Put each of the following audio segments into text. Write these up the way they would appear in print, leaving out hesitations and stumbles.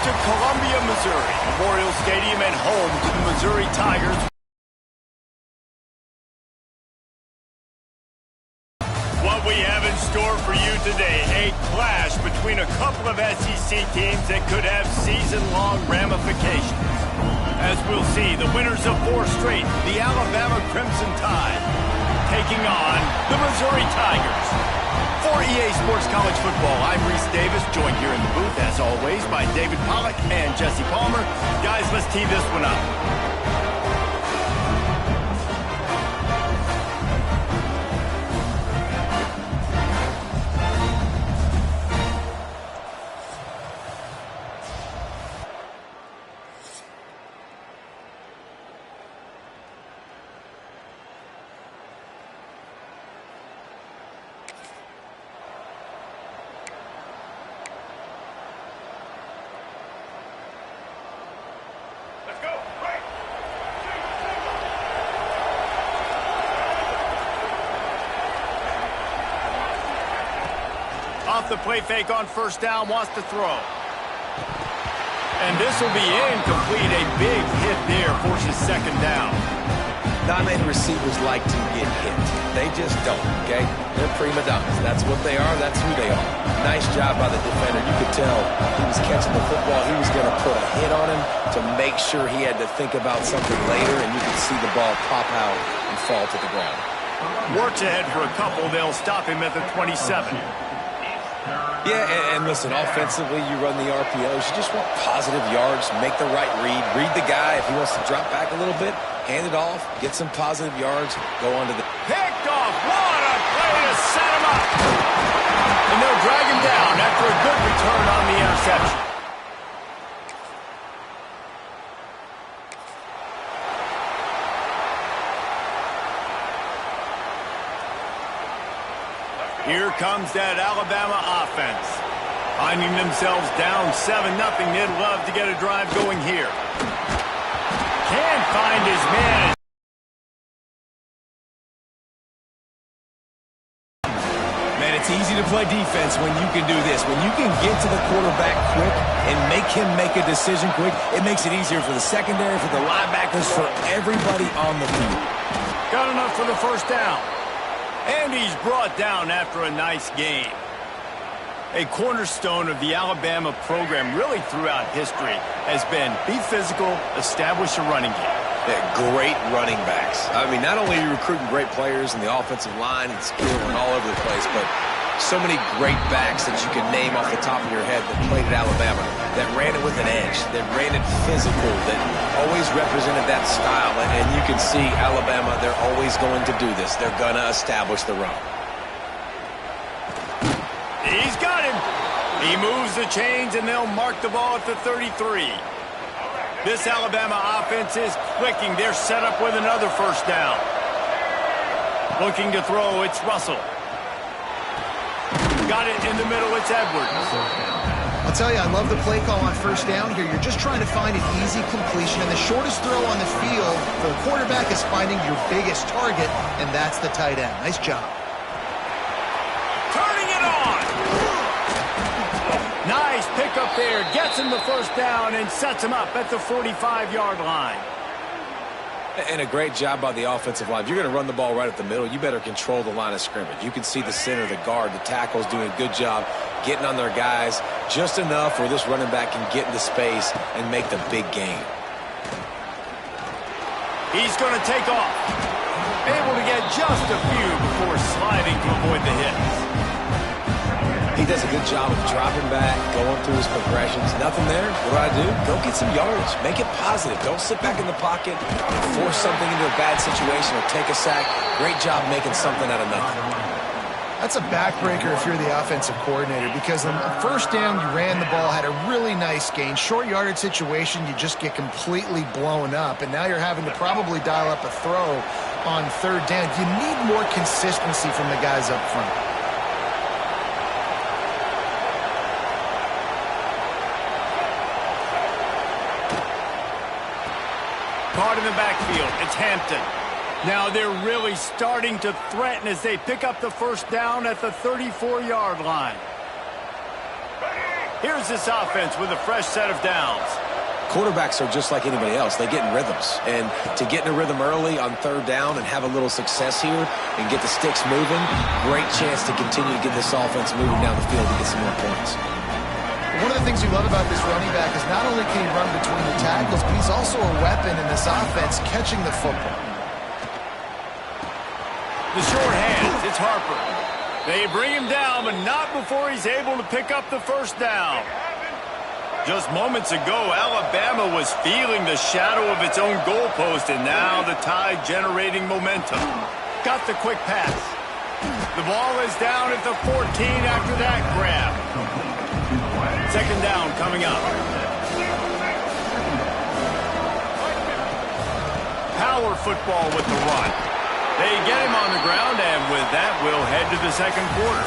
to Columbia, Missouri, Memorial Stadium and home to the Missouri Tigers. What we have in store for you today, a clash between a couple of SEC teams that could have season-long ramifications. As we'll see, the winners of 4 straight, the Alabama Crimson Tide, taking on the Missouri Tigers. For EA Sports College Football, I'm Reese Davis, joined here in the booth, as always, by David Pollack and Jesse Palmer. Guys, let's tee this one up. Off the play fake on first down, wants to throw. And this will be incomplete. A big hit there forces second down. Not many receivers like to get hit. They just don't, okay? They're prima donnas. That's what they are. That's who they are. Nice job by the defender. You could tell he was catching the football. He was going to put a hit on him to make sure he had to think about something later, and you could see the ball pop out and fall to the ground. Works ahead for a couple. They'll stop him at the 27. Yeah, and listen, offensively, you run the RPOs. You just want positive yards, make the right read the guy. If he wants to drop back a little bit, hand it off, get some positive yards, go on to the... Picked off! What a play to set him up! And they'll drag him down after a good return on the interception. Here comes that Alabama offense. Finding themselves down 7-0. They'd love to get a drive going here. Can't find his man. Man, it's easy to play defense when you can do this. When you can get to the quarterback quick and make him make a decision quick, it makes it easier for the secondary, for the linebackers, for everybody on the field. Got enough for the first down. And he's brought down after a nice game. A cornerstone of the Alabama program really throughout history has been be physical, establish a running game. Yeah, great running backs. I mean, not only are you recruiting great players in the offensive line and skill and all over the place, but so many great backs that you can name off the top of your head that played at Alabama, that ran it with an edge, that ran it physical, that always represented that style. And you can see Alabama, they're always going to do this. They're going to establish the run. He's got him. He moves the chains, and they'll mark the ball at the 33. This Alabama offense is clicking. They're set up with another first down. Looking to throw, it's Russell. Got it in the middle, it's Edwards. I'll tell you, I love the play call on first down here. You're just trying to find an easy completion, and the shortest throw on the field for the quarterback is finding your biggest target, and that's the tight end. Nice job. Turning it on. Nice pickup there. Gets him the first down and sets him up at the 45-yard line. And a great job by the offensive line. If you're going to run the ball right at the middle, you better control the line of scrimmage. You can see the center, the guard, the tackles doing a good job getting on their guys just enough where this running back can get into space and make the big game. He's going to take off. Able to get just a few before sliding to avoid the hits. He does a good job of dropping back, going through his progressions. Nothing there. What do? Go get some yardage. Make it positive. Don't sit back in the pocket and force something into a bad situation or take a sack. Great job making something out of nothing. That's a backbreaker if you're the offensive coordinator, because on the first down you ran the ball, had a really nice gain. Short yardage situation, you just get completely blown up, and now you're having to probably dial up a throw on third down. You need more consistency from the guys up front. Caught in the backfield. It's Hampton. Now they're really starting to threaten as they pick up the first down at the 34-yard line. Here's this offense with a fresh set of downs. Quarterbacks are just like anybody else. They get in rhythms. And to get in a rhythm early on third down and have a little success here and get the sticks moving, great chance to continue to get this offense moving down the field to get some more points. One of the things you love about this running back is not only can he run between the tackles, but he's also a weapon in this offense catching the football. The short hands, it's Harper. They bring him down, but not before he's able to pick up the first down. Just moments ago, Alabama was feeling the shadow of its own goalpost, and now the Tide generating momentum. Got the quick pass. The ball is down at the 14 after that grab. Second down coming up. Power football with the run. They get him on the ground, and with that, we'll head to the second quarter.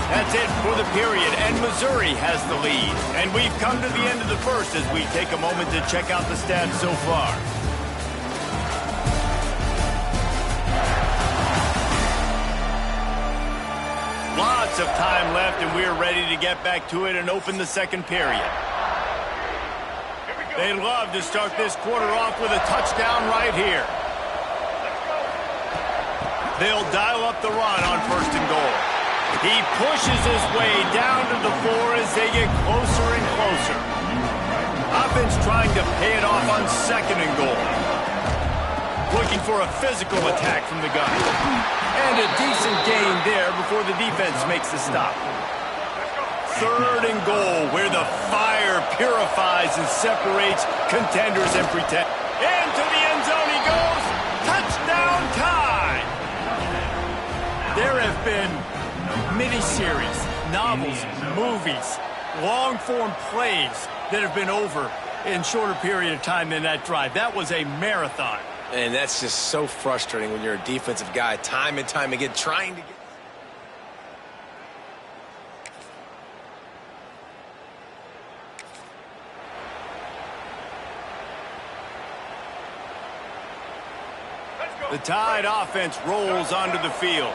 That's it for the period, and Missouri has the lead. And we've come to the end of the first as we take a moment to check out the stats so far. Lots of time left, and we're ready to get back to it and open the second period. They'd love to start this quarter off with a touchdown right here. They'll dial up the run on first and goal. He pushes his way down to the 4 as they get closer and closer. Offense trying to pay it off on second and goal. Looking for a physical attack from the gun. And a decent gain there before the defense makes the stop. Third and goal, where the fire purifies and separates contenders and pretenders. Into the end zone he goes. Touchdown Tide! There have been miniseries, novels, movies, long-form plays that have been over in shorter period of time than that drive. That was a marathon. And that's just so frustrating when you're a defensive guy, time and time again, trying to get... The Tide offense rolls onto the field.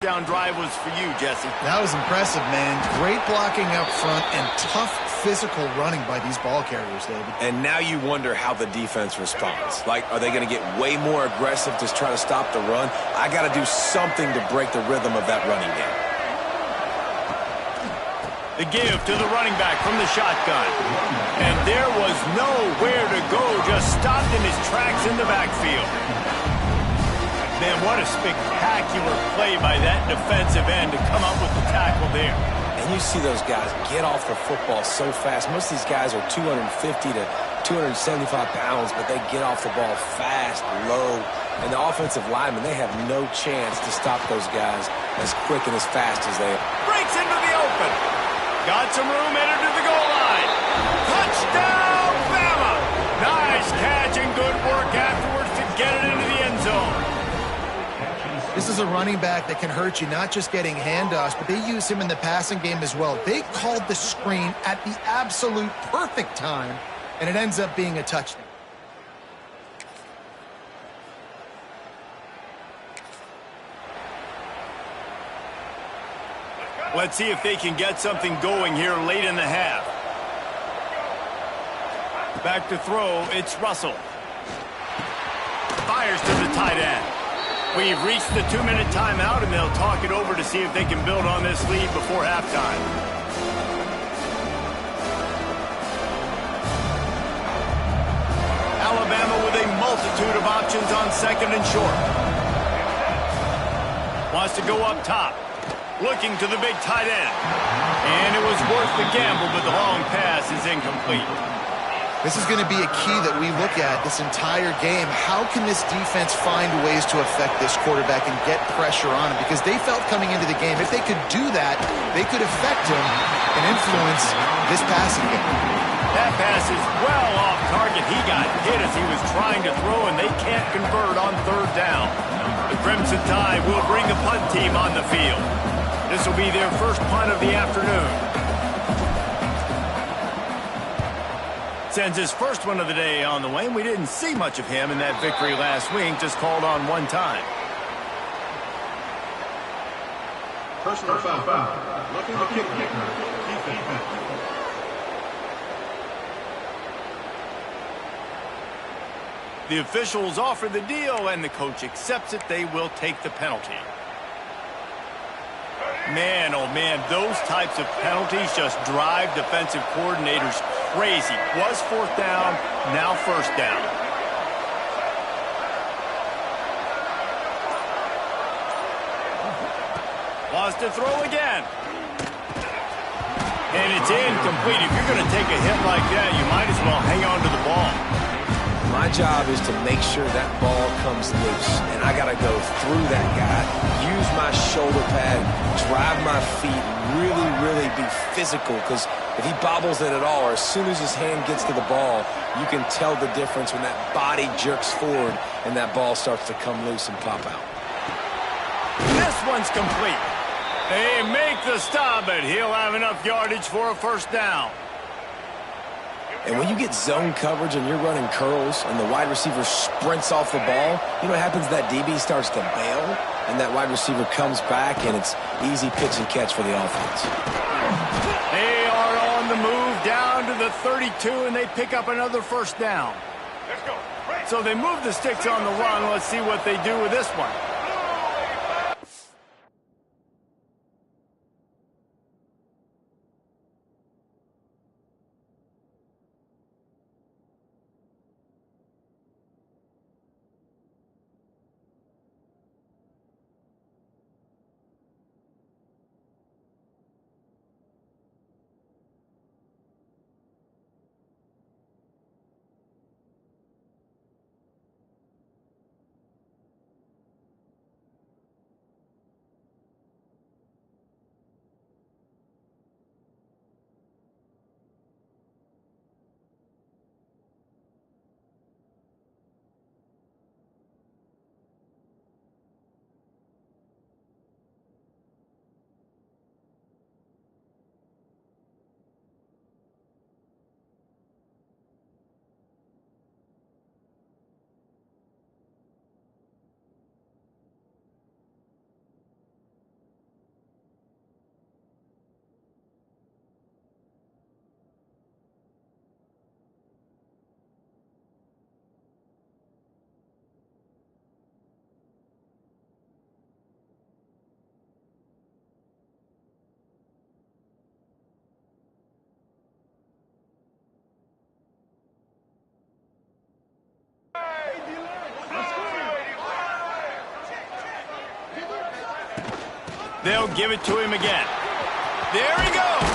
Down drive was for you, Jesse. That was impressive, man. Great blocking up front and tough physical running by these ball carriers, David. And now you wonder how the defense responds. Like, are they going to get way more aggressive to try to stop the run? I got to do something to break the rhythm of that running game. The give to the running back from the shotgun. And there was nowhere to go, just stopped in his tracks in the backfield. Man, what a spectacular play by that defensive end to come up with the tackle there. And you see those guys get off the football so fast. Most of these guys are 250 to 275 pounds, but they get off the ball fast, low. And the offensive linemen, they have no chance to stop those guys as quick and as fast as they are. Breaks into the open. Got some room, entered to the goal line. Touchdown, Bama! Nice catch and good work afterwards to get it into the end zone. This is a running back that can hurt you, not just getting handoffs, but they use him in the passing game as well. They called the screen at the absolute perfect time, and it ends up being a touchdown. Let's see if they can get something going here late in the half. Back to throw, it's Russell. Fires to the tight end. We've reached the 2-minute timeout, and they'll talk it over to see if they can build on this lead before halftime. Alabama with a multitude of options on second and short. Wants to go up top. Looking to the big tight end. And it was worth the gamble, but the long pass is incomplete. This is going to be a key that we look at this entire game. How can this defense find ways to affect this quarterback and get pressure on him? Because they felt coming into the game, if they could do that, they could affect him and influence this passing game. That pass is well off target. He got hit as he was trying to throw, and they can't convert on third down. The Crimson Tide will bring the punt team on the field. This will be their first punt of the afternoon. Sends his first one of the day on the way, and we didn't see much of him in that victory last week, just called on one time. Personal foul. Looking to kick. Defense. The officials offer the deal, and the coach accepts it. They will take the penalty. Man, oh man, those types of penalties just drive defensive coordinators crazy. Was fourth down, now first down. Wants to throw again. And it's incomplete. If you're going to take a hit like that, you might as well hang on to the ball. My job is to make sure that ball comes loose, and I got to go through that guy, use my shoulder pad, drive my feet, really be physical, because if he bobbles it at all, or as soon as his hand gets to the ball, you can tell the difference when that body jerks forward and that ball starts to come loose and pop out. This one's complete. They make the stop, but he'll have enough yardage for a first down. And when you get zone coverage and you're running curls and the wide receiver sprints off the ball, you know what happens? That DB starts to bail, and that wide receiver comes back, and it's easy pitch and catch for the offense. They are on the move down to the 32, and they pick up another first down. Let's go. So they move the sticks on the run. Let's see what they do with this one. They'll give it to him again. There he goes.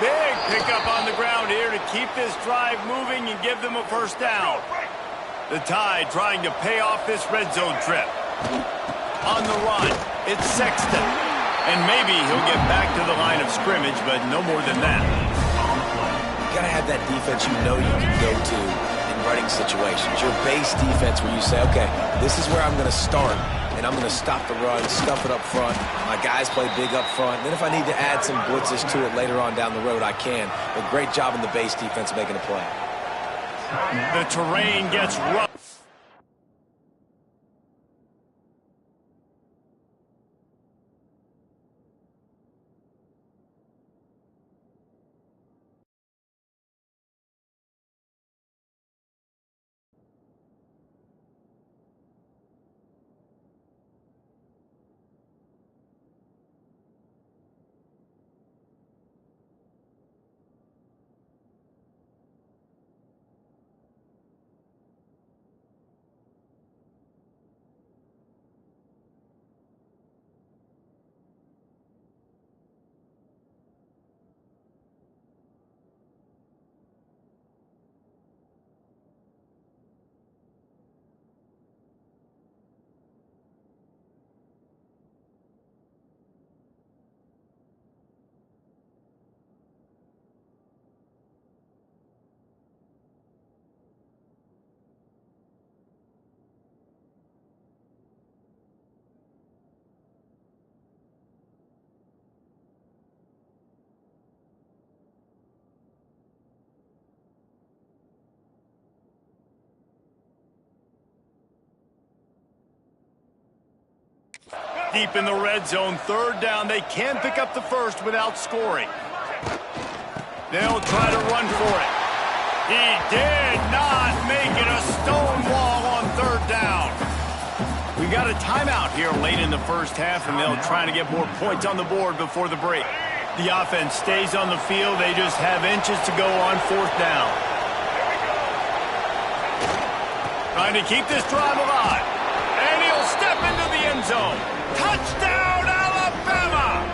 Big pickup on the ground here to keep this drive moving and give them a first down. The Tide trying to pay off this red zone trip. On the run, it's Sexton. And maybe he'll get back to the line of scrimmage, but no more than that. You got to have that defense you know you can go to in running situations. Your base defense where you say, okay, this is where I'm going to start. And I'm going to stop the run, stuff it up front. My guys play big up front. Then if I need to add some blitzes to it later on down the road, I can. But great job in the base defense making a play. The terrain gets rough. Deep in the red zone, third down. They can pick up the first without scoring. They'll try to run for it. He did not make it a stone wall on third down. We got a timeout here late in the first half, and they'll try to get more points on the board before the break. The offense stays on the field. They just have inches to go on fourth down. Trying to keep this drive alive. And he'll step into the end zone. Touchdown, Alabama!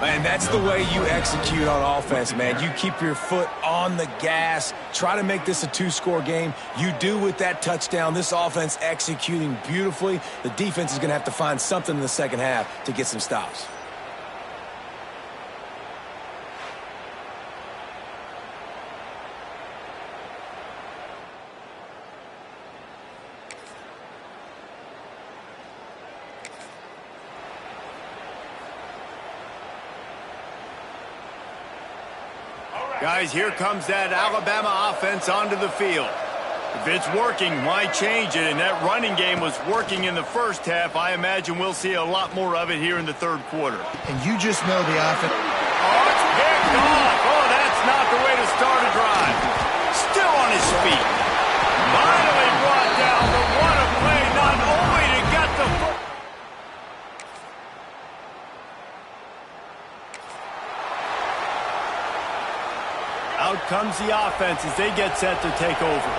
Man, that's the way you execute on offense, man. You keep your foot on the gas. Try to make this a two-score game. You do with that touchdown. This offense executing beautifully. The defense is going to have to find something in the second half to get some stops. Guys, here comes that Alabama offense onto the field. If it's working, why change it? And that running game was working in the first half. I imagine we'll see a lot more of it here in the third quarter. And you just know the offense. Oh, it's picked off. Oh, that's not the way to start a drive. Still on his feet. Finally brought down, but what a play, not only to get the foot. Out comes the offense as they get set to take over.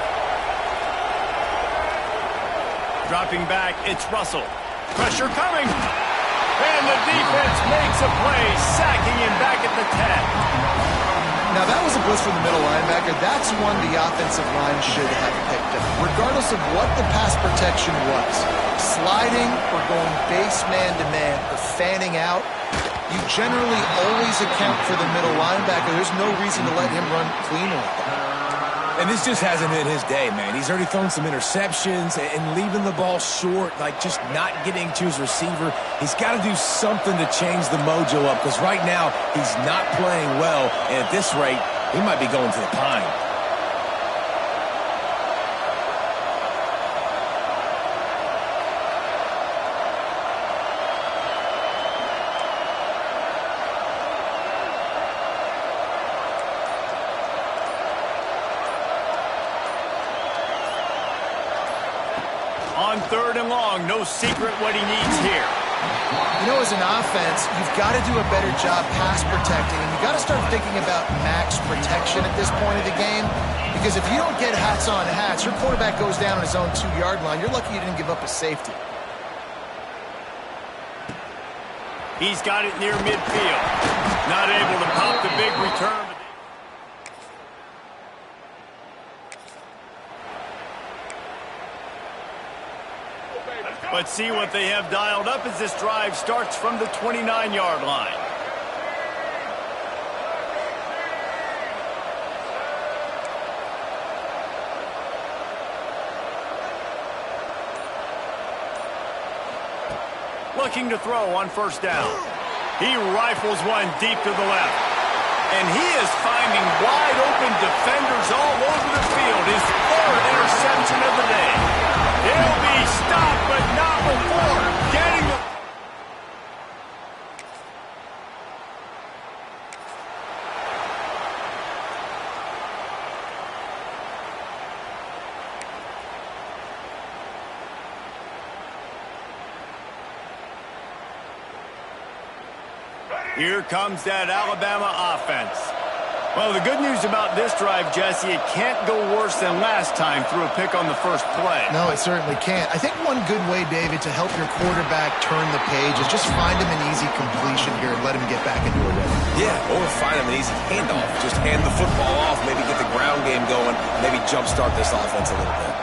Dropping back, it's Russell. Pressure coming. And the defense makes a play, sacking him back at the 10. Now, that was a blitz from the middle linebacker. That's one the offensive line should have picked up, regardless of what the pass protection was. Sliding or going base man-to-man or fanning out, you generally always account for the middle linebacker. There's no reason to let him run clean like that. And this just hasn't been his day, man. He's already thrown some interceptions and leaving the ball short, like just not getting to his receiver. He's got to do something to change the mojo up, because right now he's not playing well, and at this rate, he might be going to the pine. On third and long, no secret what he needs here. You know, as an offense, you've got to do a better job pass protecting, and you've got to start thinking about max protection at this point of the game, because if you don't get hats on hats, your quarterback goes down on his own 2-yard line. You're lucky you didn't give up a safety. He's got it near midfield. Not able to pop the big return. But see what they have dialed up as this drive starts from the 29-yard line. Looking to throw on first down. He rifles one deep to the left. And he is finding wide open defenders all over the field. His third interception of the day. He'll be stopped, but not before getting the... Here comes that Alabama offense. Well, the good news about this drive, Jesse, it can't go worse than last time through a pick on the first play. No, it certainly can't. I think one good way, David, to help your quarterback turn the page is just find him an easy completion here and let him get back into a rhythm. Yeah, or find him an easy handoff. Just hand the football off, maybe get the ground game going, maybe jumpstart this offense a little bit.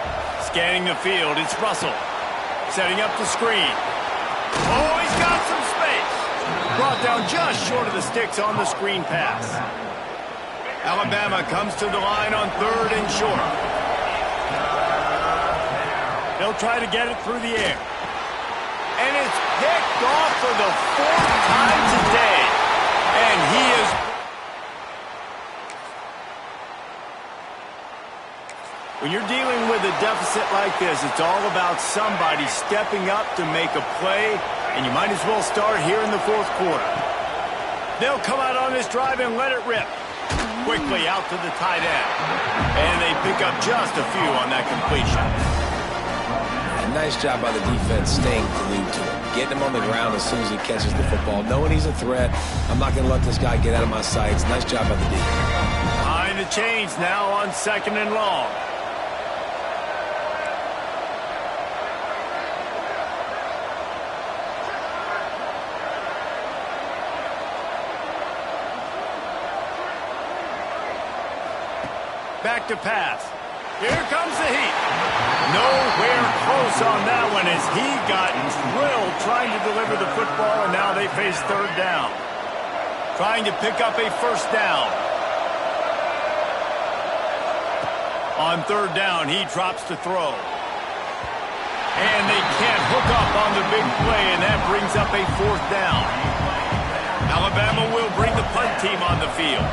Scanning the field, it's Russell. Setting up the screen. Oh, he's got some space. Brought down just short of the sticks on the screen pass. Alabama comes to the line on third and short. They'll try to get it through the air. And it's picked off for the fourth time today. And he is... When you're dealing with a a deficit like this, it's all about somebody stepping up to make a play, and you might as well start here in the fourth quarter. They'll come out on this drive and let it rip. Quickly out to the tight end. And they pick up just a few on that completion. A nice job by the defense staying glued to him. Getting him on the ground as soon as he catches the football. Knowing he's a threat, I'm not going to let this guy get out of my sights. Nice job by the defense. Behind the chains now on 2nd and long. Back to pass. Here comes the heat. Nowhere close on that one as he got drilled trying to deliver the football, and now they face 3rd down. Trying to pick up a 1st down. On 3rd down, he drops to throw. And they can't hook up on the big play, and that brings up a 4th down. Alabama will bring the punt team on the field.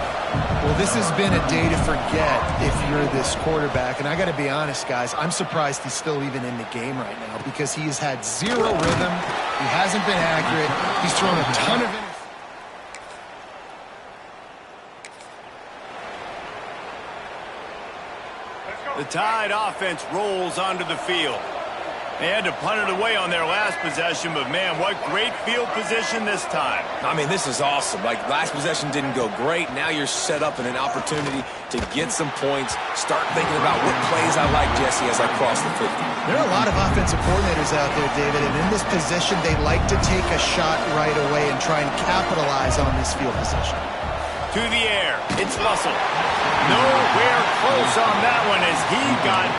Well, this has been a day to forget if you're this quarterback. And I got to be honest, guys, I'm surprised he's still even in the game right now because he has had 0 rhythm. He hasn't been accurate. He's thrown a ton of The Tide offense rolls onto the field. They had to punt it away on their last possession, but man, what great field position this time. I mean, this is awesome. Like, last possession didn't go great. Now you're set up in an opportunity to get some points. Start thinking about what plays I like, Jesse, as I cross the 50. There are a lot of offensive coordinators out there, David, and in this position, they like to take a shot right away and try and capitalize on this field position. To the air. It's Russell. Nowhere close on that one as he got...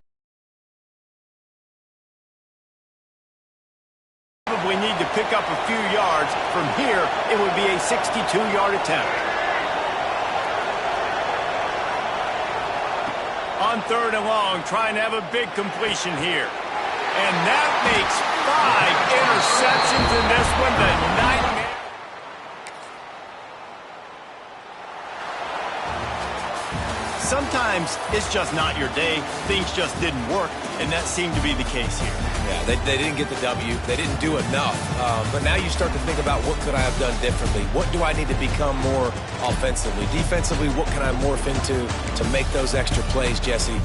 Probably need to pick up a few yards. From here, it would be a 62-yard attempt. On 3rd and long, trying to have a big completion here. And that makes 5 interceptions in this one. The nightmare. Sometimes it's just not your day. Things just didn't work, and that seemed to be the case here. Yeah, they didn't get the W. They didn't do enough. But now you start to think about what could I have done differently? What do I need to become more offensively? Defensively, what can I morph into to make those extra plays, Jesse?